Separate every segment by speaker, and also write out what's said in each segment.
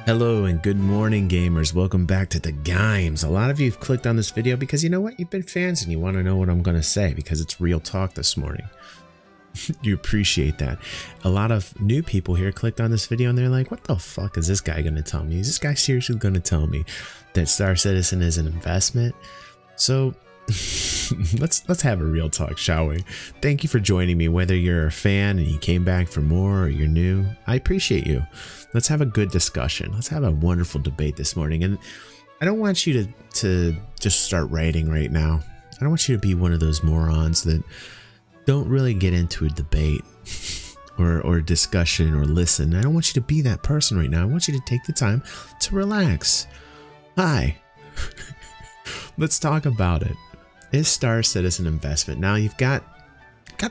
Speaker 1: Hello and good morning, gamers. Welcome back to the Games. A lot of you have clicked on this video because you know what? You've been fans and you want to know what I'm going to say because it's real talk this morning. You appreciate that. A lot of new people here clicked on this video and they're like, what the fuck is this guy going to tell me? Is this guy seriously going to tell me that Star Citizen is an investment? So let's have a real talk, shall we? Thank you for joining me, whether you're a fan and you came back for more or you're new. I appreciate you. Let's have a good discussion. Let's have a wonderful debate this morning. And I don't want you to just start writing right now. I don't want you to be one of those morons that don't really get into a debate or discussion or listen. I don't want you to be that person right now. I want you to take the time to relax. Hi. Let's talk about it. Is Star Citizen investment? Now you've got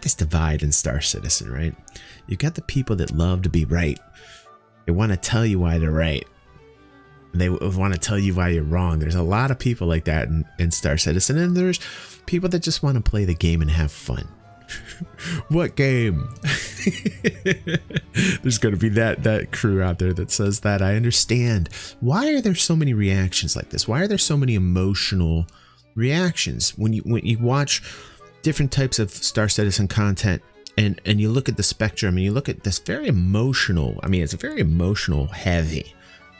Speaker 1: this divide in Star Citizen, right? You've got the people that love to be right. They want to tell you why they're right. They want to tell you why you're wrong. There's a lot of people like that in Star Citizen, and there's people that just want to play the game and have fun. What game? There's going to be that crew out there that says that. I understand. Why are there so many reactions like this? Why are there so many emotional reactions when you watch different types of Star Citizen content? And you look at the spectrum and you look at this very emotional, I mean, it's a very emotional heavy,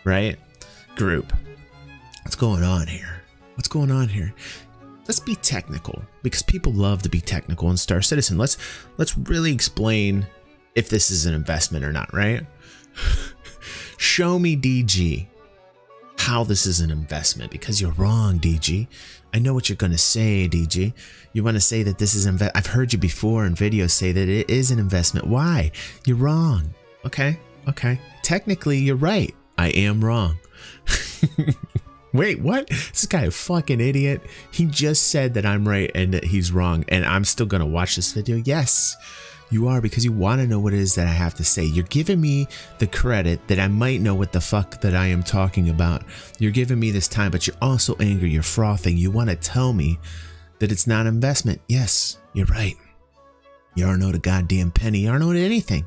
Speaker 1: right? Group. What's going on here? What's going on here? Let's be technical because people love to be technical in Star Citizen. Let's really explain if this is an investment or not, right? Show me, DG, how this is an investment, because you're wrong, DG. I know what you're going to say, DG. You want to say that this is I've heard you before in videos say that it is an investment. Why? You're wrong. Okay. Technically, you're right. I am wrong. Wait, what? This guy a fucking idiot. He just said that I'm right and that he's wrong, and I'm still going to watch this video. Yes, you are, because you want to know what it is that I have to say. You're giving me the credit that I might know what the fuck that I am talking about. You're giving me this time, but you're also angry. You're frothing. You want to tell me that it's not investment. Yes, you're right. You aren't owed a goddamn penny. You aren't owed anything.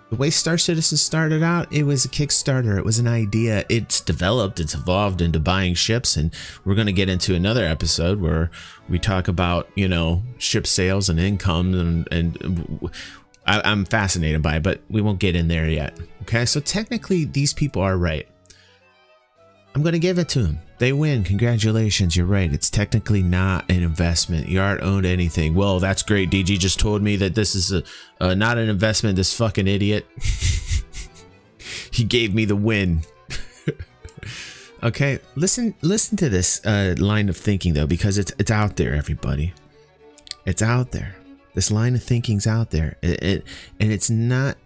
Speaker 1: The way Star Citizen started out, it was a Kickstarter. It was an idea. It's developed. It's evolved into buying ships. And we're going to get into another episode where we talk about, you know, ship sales and income. And I'm fascinated by it, but we won't get in there yet. Okay, so technically these people are right. I'm going to give it to them. They win. Congratulations. You're right. It's technically not an investment. You aren't owed anything. Well, that's great. DG just told me that this is not an investment. This fucking idiot. He gave me the win. Okay. Listen to this line of thinking, though, because it's out there, everybody. It's out there. This line of thinking's out there. And it's not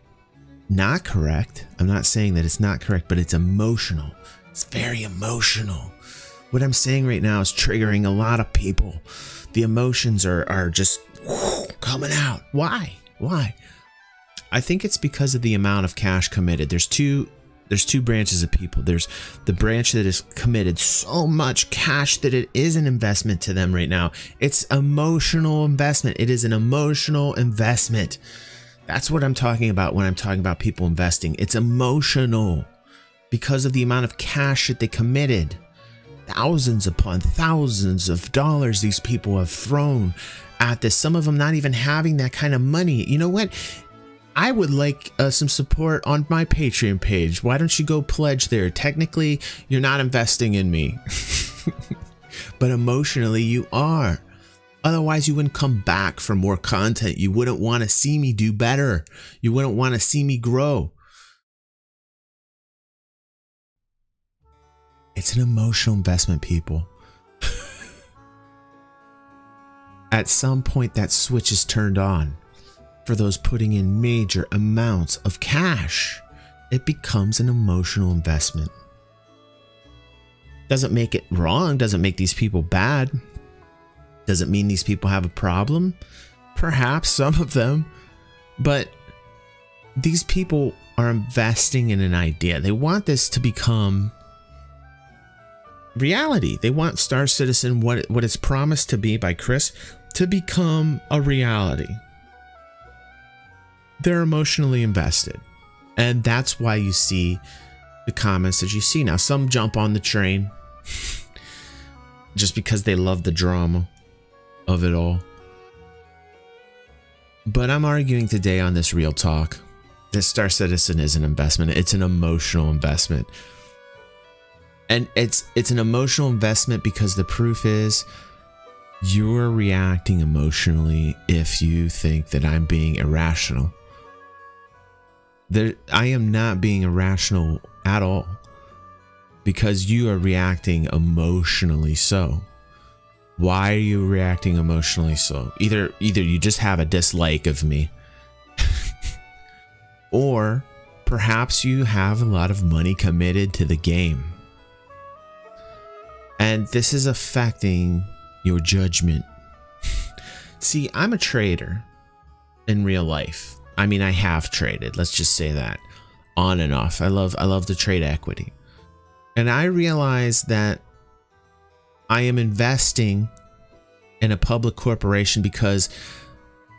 Speaker 1: correct. I'm not saying that it's not correct, but it's emotional. It's very emotional. What I'm saying right now is triggering a lot of people. The emotions are just coming out. Why? I think it's because of the amount of cash committed. There's two branches of people. There's the branch that is committed so much cash that it is an investment to them right now. It's emotional investment. It is an emotional investment. That's what I'm talking about when I'm talking about people investing. It's emotional. Because of the amount of cash that they committed. Thousands upon thousands of dollars these people have thrown at this. Some of them not even having that kind of money. You know what? I would like some support on my Patreon page. Why don't you go pledge there? Technically, you're not investing in me. But emotionally, you are. Otherwise, you wouldn't come back for more content. You wouldn't want to see me do better. You wouldn't want to see me grow. It's an emotional investment, people. At some point, that switch is turned on. For those putting in major amounts of cash, it becomes an emotional investment. Doesn't make it wrong. Doesn't make these people bad. Doesn't mean these people have a problem. Perhaps some of them. But these people are investing in an idea. They want this to become reality. They want Star Citizen, what it's promised to be by Chris, to become a reality. They're emotionally invested. And that's why you see the comments that you see now. Some jump on the train just because they love the drama of it all. But I'm arguing today on this Real Talk that Star Citizen is an investment. It's an emotional investment. And it's an emotional investment because the proof is you're reacting emotionally if you think that I'm being irrational. I am not being irrational at all because you are reacting emotionally so. Why are you reacting emotionally so? Either you just have a dislike of me or perhaps you have a lot of money committed to the game. And this is affecting your judgment. See, I'm a trader in real life. I mean, I have traded, let's just say that, on and off. I love to trade equity. And I realize that I am investing in a public corporation because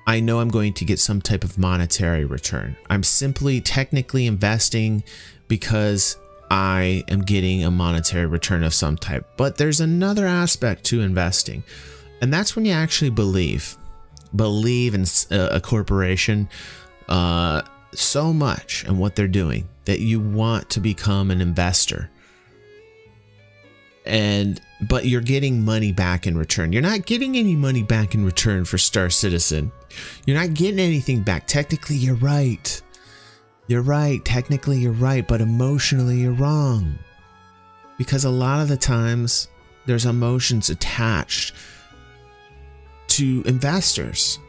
Speaker 1: I know I'm going to get some type of monetary return. I'm simply technically investing because I am getting a monetary return of some type. But there's another aspect to investing, and that's when you actually believe in a corporation so much and what they're doing that you want to become an investor. But you're getting money back in return. You're not getting any money back in return for Star Citizen. You're not getting anything back. Technically, you're right. You're right. Technically, you're right. But emotionally, you're wrong. Because a lot of the times, there's emotions attached to investors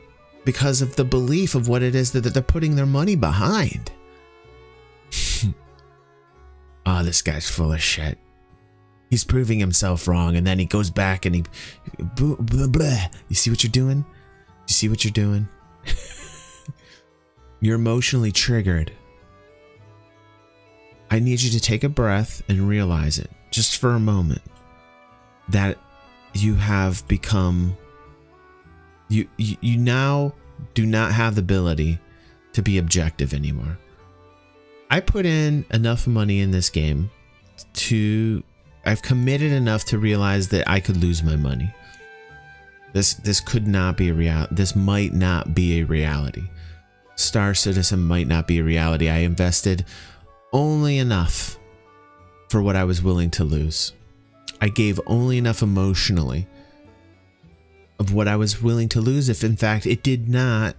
Speaker 1: because of the belief of what it is that they're putting their money behind. Oh, this guy's full of shit. He's proving himself wrong, and then he goes back and he blah, blah, blah. You see what you're doing? You see what you're doing? You're emotionally triggered. I need you to take a breath and realize it, just for a moment, that you have become, you now do not have the ability to be objective anymore. I put in enough money in this game I've committed enough to realize that I could lose my money. This could not be a reality. This might not be a reality. Star Citizen might not be a reality. I invested only enough for what I was willing to lose. I gave only enough emotionally of what I was willing to lose if in fact it did not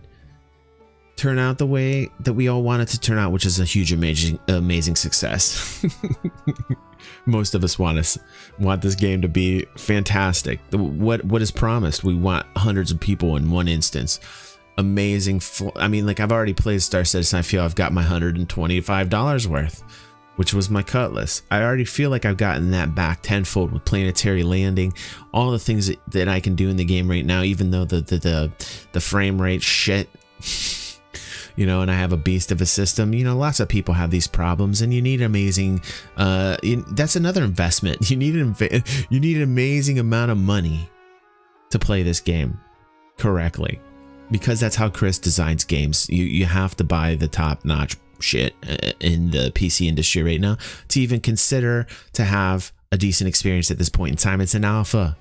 Speaker 1: turn out the way that we all wanted to turn out, which is a huge amazing success. Most of us want this game to be fantastic. What is promised? We want hundreds of people in one instance. Amazing. I mean, like, I've already played Star Citizen. I feel I've got my $125 worth, which was my Cutlass. I already feel like I've gotten that back tenfold with planetary landing, all the things that I can do in the game right now, even though the frame rate shit. You know, and I have a beast of a system. You know, lots of people have these problems, and you need amazing. That's another investment. You need an amazing amount of money to play this game correctly, because that's how Chris designs games. You have to buy the top-notch shit in the PC industry right now to even consider to have a decent experience at this point in time. It's an alpha,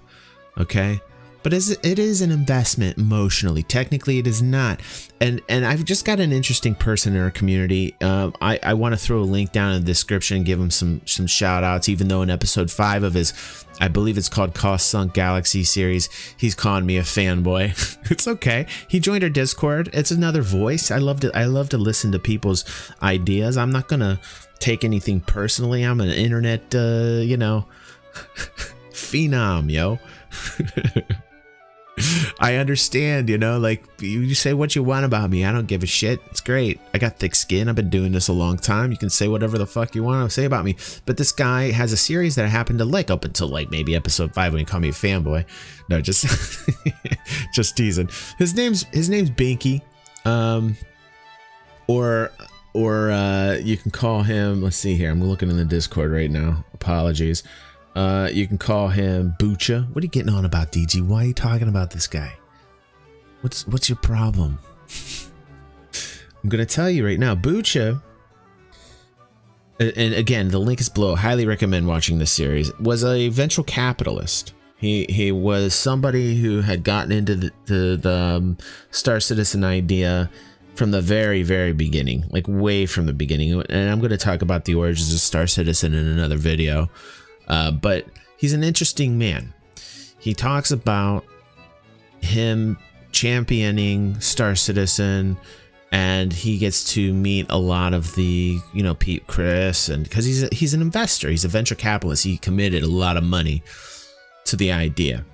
Speaker 1: okay? But it is an investment emotionally. Technically, it is not. And I've just got an interesting person in our community. I want to throw a link down in the description and give him some shout outs, even though in episode 5 of his, I believe it's called Cost Sunk Galaxy series, he's calling me a fanboy. It's okay. He joined our Discord. It's another voice. I love to listen to people's ideas. I'm not gonna take anything personally. I'm an internet, you know, phenom, yo. I understand, you know, like, you say what you want about me. I don't give a shit. It's great. I got thick skin. I've been doing this a long time. You can say whatever the fuck you want to say about me. But this guy has a series that I happen to like up until like maybe episode 5 when he called me a fanboy. No, just just teasing. His name's Binky. Or you can call him, let's see here. I'm looking in the Discord right now. Apologies. You can call him Bucha. What are you getting on about, DG? Why are you talking about this guy? What's your problem? I'm gonna tell you right now. Bucha and again, the link is below. Highly recommend watching this series. Was a venture capitalist. He was somebody who had gotten into the Star Citizen idea from the very, very beginning, like way from the beginning. And I'm going to talk about the origins of Star Citizen in another video. But he's an interesting man. He talks about him championing Star Citizen, and he gets to meet a lot of the, you know, Pete, Chris, and because he's an investor, he's a venture capitalist. He committed a lot of money to the idea.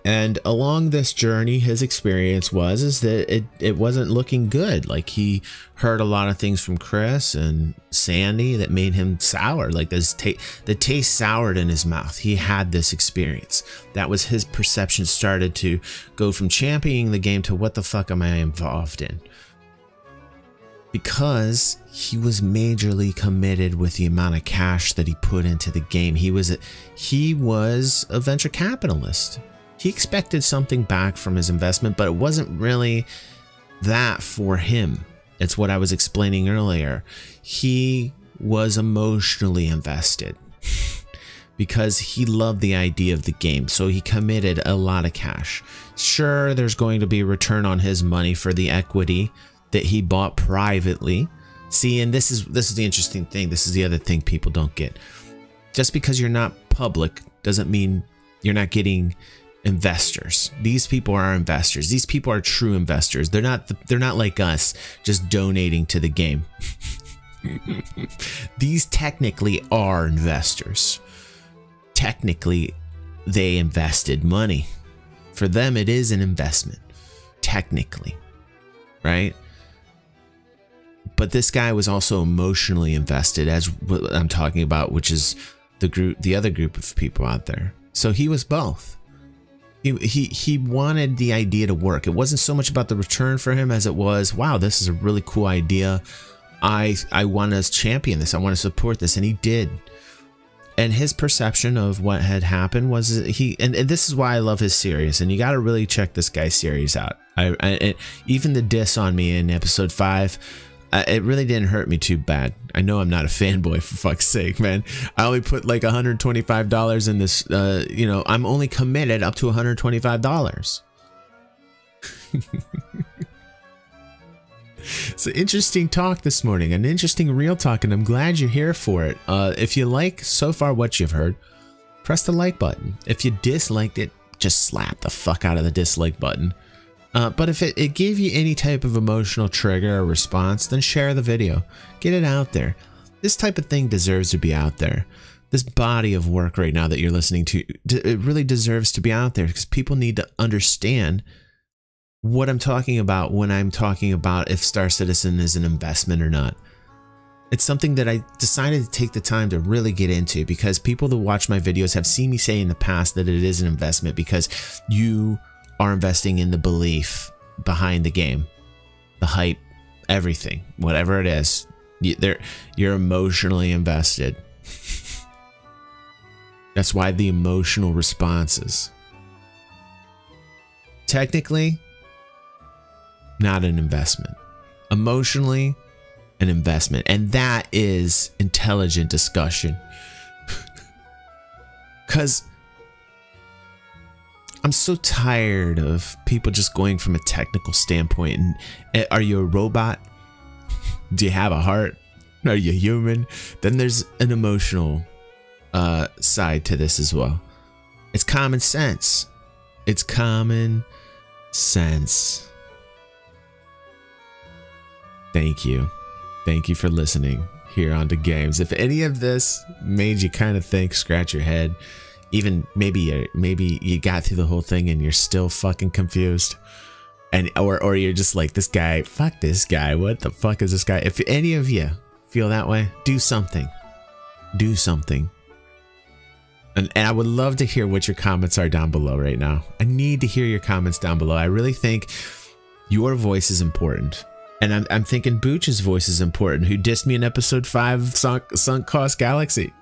Speaker 1: And along this journey, his experience is that it wasn't looking good. Like, he heard a lot of things from Chris and Sandy that made him sour. Like, the taste soured in his mouth. He had this experience. That was his perception, started to go from championing the game to what the fuck am I involved in? Because he was majorly committed with the amount of cash that he put into the game. He was a venture capitalist. He expected something back from his investment, but it wasn't really that for him. It's what I was explaining earlier. He was emotionally invested because he loved the idea of the game. So he committed a lot of cash. Sure, there's going to be a return on his money for the equity that he bought privately. See, and this is the interesting thing. This is the other thing people don't get. Just because you're not public doesn't mean you're not getting investors. These people are investors. These people are true investors. They're not like us, just donating to the game. These technically are investors. Technically, they invested money. For them, it is an investment. Technically, right? But this guy was also emotionally invested, as what I'm talking about, which is the other group of people out there. So he was both. He wanted the idea to work. It wasn't so much about the return for him as it was, wow, this is a really cool idea. I want to champion this. I want to support this. And he did. And his perception of what had happened was and this is why I love his series. And you got to really check this guy's series out. Even the diss on me in episode 5, it really didn't hurt me too bad. I know I'm not a fanboy, for fuck's sake, man. I only put like $125 in this, you know, I'm only committed up to $125. It's an interesting talk this morning, an interesting real talk, and I'm glad you're here for it. If you like so far what you've heard, press the like button. If you disliked it, just slap the fuck out of the dislike button. But if it gave you any type of emotional trigger or response, then share the video. Get it out there. This type of thing deserves to be out there. This body of work right now that you're listening to, it really deserves to be out there, because people need to understand what I'm talking about when I'm talking about if Star Citizen is an investment or not. It's something that I decided to take the time to really get into, because people that watch my videos have seen me say in the past that it is an investment because you are investing in the belief behind the game, the hype, everything, whatever it is. You're emotionally invested. That's why the emotional responses. Technically, not an investment. Emotionally, an investment. And that is intelligent discussion. Because I'm so tired of people just going from a technical standpoint. And are you a robot? Do you have a heart? Are you human? Then there's an emotional side to this as well. It's common sense. It's common sense. Thank you. Thank you for listening here on The Games. If any of this made you kind of think, scratch your head, even maybe you got through the whole thing and you're still fucking confused, and or you're just like, this guy, fuck this guy, what the fuck is this guy? If any of you feel that way, do something. Do something. And I would love to hear what your comments are down below right now. I need to hear your comments down below. I really think your voice is important. And I'm thinking Booch's voice is important, who dissed me in episode 5 of Sunk Cost Galaxy.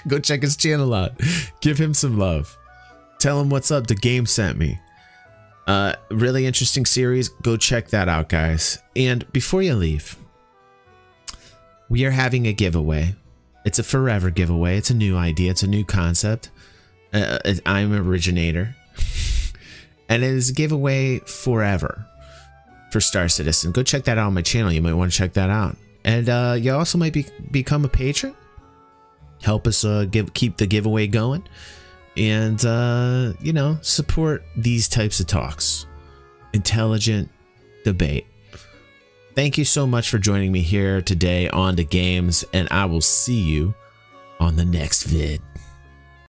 Speaker 1: Go check his channel out. Give him some love. Tell him what's up. The game sent me. Really interesting series. Go check that out, guys. And before you leave, we are having a giveaway. It's a forever giveaway. It's a new idea. It's a new concept. I'm an originator. And it is a giveaway forever for Star Citizen. Go check that out on my channel. You might want to check that out. And you also might become a patron. Help us keep the giveaway going. And, you know, support these types of talks. Intelligent debate. Thank you so much for joining me here today on The Games, and I will see you on the next vid.